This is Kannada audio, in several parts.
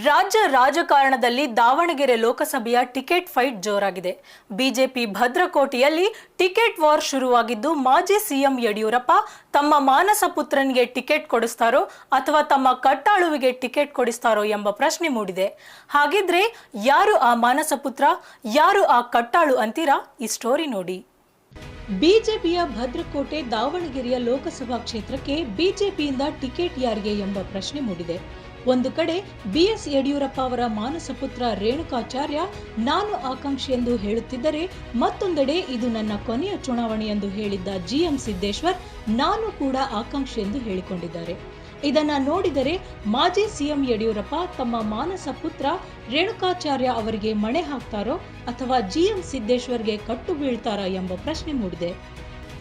ರಾಜ್ಯ ರಾಜಕಾರಣದಲ್ಲಿ ದಾವಣಗೆರೆ ಲೋಕಸಭೆಯ ಟಿಕೆಟ್ ಫೈಟ್ ಜೋರಾಗಿದೆ. ಬಿಜೆಪಿ ಭದ್ರಕೋಟೆಯಲ್ಲಿ ಟಿಕೆಟ್ ವಾರ್ ಶುರುವಾಗಿದ್ದು, ಮಾಜಿ ಸಿಎಂ ಯಡಿಯೂರಪ್ಪ ತಮ್ಮ ಮಾನಸ ಪುತ್ರನಿಗೆ ಟಿಕೆಟ್ ಕೊಡಿಸ್ತಾರೋ ಅಥವಾ ತಮ್ಮ ಕಟ್ಟಾಳುವಿಗೆ ಟಿಕೆಟ್ ಕೊಡಿಸ್ತಾರೋ ಎಂಬ ಪ್ರಶ್ನೆ ಮೂಡಿದೆ. ಹಾಗಿದ್ರೆ ಯಾರು ಆ ಮಾನಸ ಪುತ್ರ, ಯಾರು ಆ ಕಟ್ಟಾಳು ಅಂತೀರಾ? ಈ ಸ್ಟೋರಿ ನೋಡಿ. ಬಿಜೆಪಿಯ ಭದ್ರಕೋಟೆ ದಾವಣಗೆರೆಯ ಲೋಕಸಭಾ ಕ್ಷೇತ್ರಕ್ಕೆ ಬಿಜೆಪಿಯಿಂದ ಟಿಕೆಟ್ ಯಾರಿಗೆ ಎಂಬ ಪ್ರಶ್ನೆ ಮೂಡಿದೆ. ಒಂದು ಕಡೆ ಬಿಎಸ್ ಯಡಿಯೂರಪ್ಪ ಅವರ ಮಾನಸ ಪುತ್ರ ರೇಣುಕಾಚಾರ್ಯ ನಾನು ಆಕಾಂಕ್ಷಿ ಎಂದು ಹೇಳುತ್ತಿದ್ದರೆ, ಮತ್ತೊಂದೆಡೆ ಇದು ನನ್ನ ಕೊನೆಯ ಚುನಾವಣೆ ಎಂದು ಹೇಳಿದ್ದ ಜಿಎಂ ಸಿದ್ದೇಶ್ವರ್ ನಾನು ಕೂಡ ಆಕಾಂಕ್ಷಿ ಎಂದು ಹೇಳಿಕೊಂಡಿದ್ದಾರೆ. ಇದನ್ನ ನೋಡಿದರೆ ಮಾಜಿ ಸಿಎಂ ಯಡಿಯೂರಪ್ಪ ತಮ್ಮ ಮಾನಸ ಪುತ್ರ ರೇಣುಕಾಚಾರ್ಯ ಅವರಿಗೆ ಮಣೆ ಹಾಕ್ತಾರೋ ಅಥವಾ ಜಿಎಂ ಸಿದ್ದೇಶ್ವರ್ಗೆ ಕಟ್ಟು ಬೀಳ್ತಾರಾ ಎಂಬ ಪ್ರಶ್ನೆ ಮೂಡಿದೆ.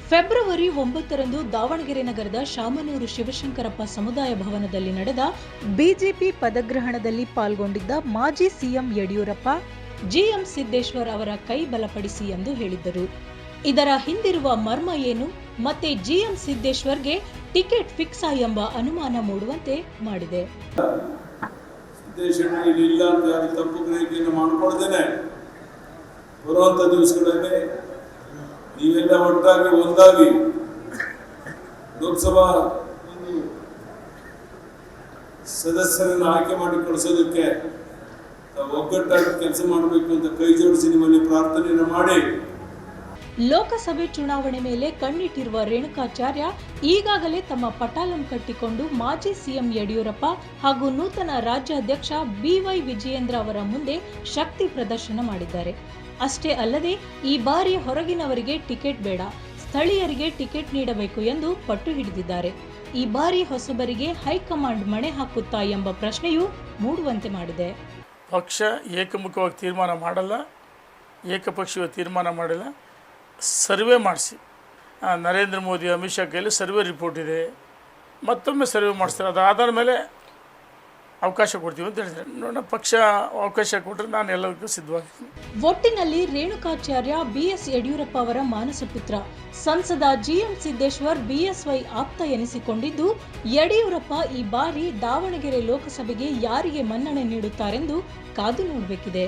ಫೆಬ್ರವರಿ 9ರಂದು ದಾವಣಗೆರೆ ನಗರದ ಶಾಮನೂರು ಶಿವಶಂಕರಪ್ಪ ಸಮುದಾಯ ಭವನದಲ್ಲಿ ನಡೆದ ಬಿಜೆಪಿ ಪದಗ್ರಹಣದಲ್ಲಿ ಪಾಲ್ಗೊಂಡಿದ್ದ ಮಾಜಿ ಸಿಎಂ ಯಡಿಯೂರಪ್ಪ ಜಿಎಂ ಸಿದ್ದೇಶ್ವರ್ ಅವರ ಕೈ ಬಲಪಡಿಸಿ ಎಂದು ಹೇಳಿದ್ದರು. ಇದರ ಹಿಂದಿರುವ ಮರ್ಮ ಏನು, ಮತ್ತೆ ಜಿಎಂ ಸಿದ್ದೇಶ್ವರ್ಗೆ ಟಿಕೆಟ್ ಫಿಕ್ಸಾ ಎಂಬ ಅನುಮಾನ ಮೂಡುವಂತೆ ಮಾಡಿದೆ. ನೀವೆಲ್ಲ ಒಟ್ಟಾಗಿ ಒಂದಾಗಿ ಲೋಕಸಭಾ ಸದಸ್ಯರನ್ನು ಆಯ್ಕೆ ಮಾಡಿ ಕಳಿಸೋದಕ್ಕೆ ಒಗ್ಗಟ್ಟಾಗಿ ಕೆಲಸ ಮಾಡಬೇಕು ಅಂತ ಕೈ ಜೋಡಿಸಿ ನಿಮ್ಮಲ್ಲಿ ಪ್ರಾರ್ಥನೆಯನ್ನು ಮಾಡಿ. ಲೋಕಸಭೆ ಚುನಾವಣೆ ಮೇಲೆ ಕಣ್ಣಿಟ್ಟಿರುವ ರೇಣುಕಾಚಾರ್ಯ ಈಗಾಗಲೇ ತಮ್ಮ ಪಟಾಲಂ ಕಟ್ಟಿಕೊಂಡು ಮಾಜಿ ಸಿಎಂ ಯಡಿಯೂರಪ್ಪ ಹಾಗೂ ನೂತನ ರಾಜ್ಯಾಧ್ಯಕ್ಷ ಬಿವೈ ವಿಜಯೇಂದ್ರ ಅವರ ಮುಂದೆ ಶಕ್ತಿ ಪ್ರದರ್ಶನ ಮಾಡಿದ್ದಾರೆ. ಅಷ್ಟೇ ಅಲ್ಲದೆ ಈ ಬಾರಿ ಹೊರಗಿನವರಿಗೆ ಟಿಕೆಟ್ ಬೇಡ, ಸ್ಥಳೀಯರಿಗೆ ಟಿಕೆಟ್ ನೀಡಬೇಕು ಎಂದು ಪಟ್ಟು ಹಿಡಿದಿದ್ದಾರೆ. ಈ ಬಾರಿ ಹೊಸಬರಿಗೆ ಹೈಕಮಾಂಡ್ ಮಣೆ ಹಾಕುತ್ತಾ ಎಂಬ ಪ್ರಶ್ನೆಯೂ ಮೂಡುವಂತೆ ಮಾಡಿದೆ. ಪಕ್ಷ ಏಕಮುಖವಾಗಿ ತೀರ್ಮಾನ ಮಾಡಲ್ಲ, ಏಕಪಕ್ಷೀಯ ತೀರ್ಮಾನ ಮಾಡಿಲ್ಲ. ಸರ್ವೆ ಮಾಡಿಸಿ, ನರೇಂದ್ರ ಮೋದಿ ಅಮಿತ್ ಶಾ ಕೈಲಿ ಸರ್ವೆ ರಿಪೋರ್ಟ್ ಇದೆ, ಮತ್ತೊಮ್ಮೆ ಸರ್ವೆ ಮಾಡಿಸ್ತಾರೆ. ಅದಾದ ಮೇಲೆ ಅವಕಾಶ ಕೊಡ್ತೀವಿ ಅಂತ ಹೇಳಿದ್ರೆ ನೋಡೋಣ. ಪಕ್ಷ ಅವಕಾಶ ಕೊಟ್ಟರೆ ನಾನು ಎಲ್ಲದಕ್ಕೂ ಸಿದ್ಧವಾಗಿದ್ದೀನಿ. ಒಟ್ಟಿನಲ್ಲಿ ರೇಣುಕಾಚಾರ್ಯ ಬಿಎಸ್ ಯಡಿಯೂರಪ್ಪ ಅವರ ಮಾನಸ ಪುತ್ರ, ಸಂಸದ ಜಿಎಂ ಸಿದ್ದೇಶ್ವರ್ ಬಿಎಸ್ವೈ ಆಪ್ತ ಎನಿಸಿಕೊಂಡಿದ್ದು, ಯಡಿಯೂರಪ್ಪ ಈ ಬಾರಿ ದಾವಣಗೆರೆ ಲೋಕಸಭೆಗೆ ಯಾರಿಗೆ ಮನ್ನಣೆ ನೀಡುತ್ತಾರೆಂದು ಕಾದು ನೋಡಬೇಕಿದೆ.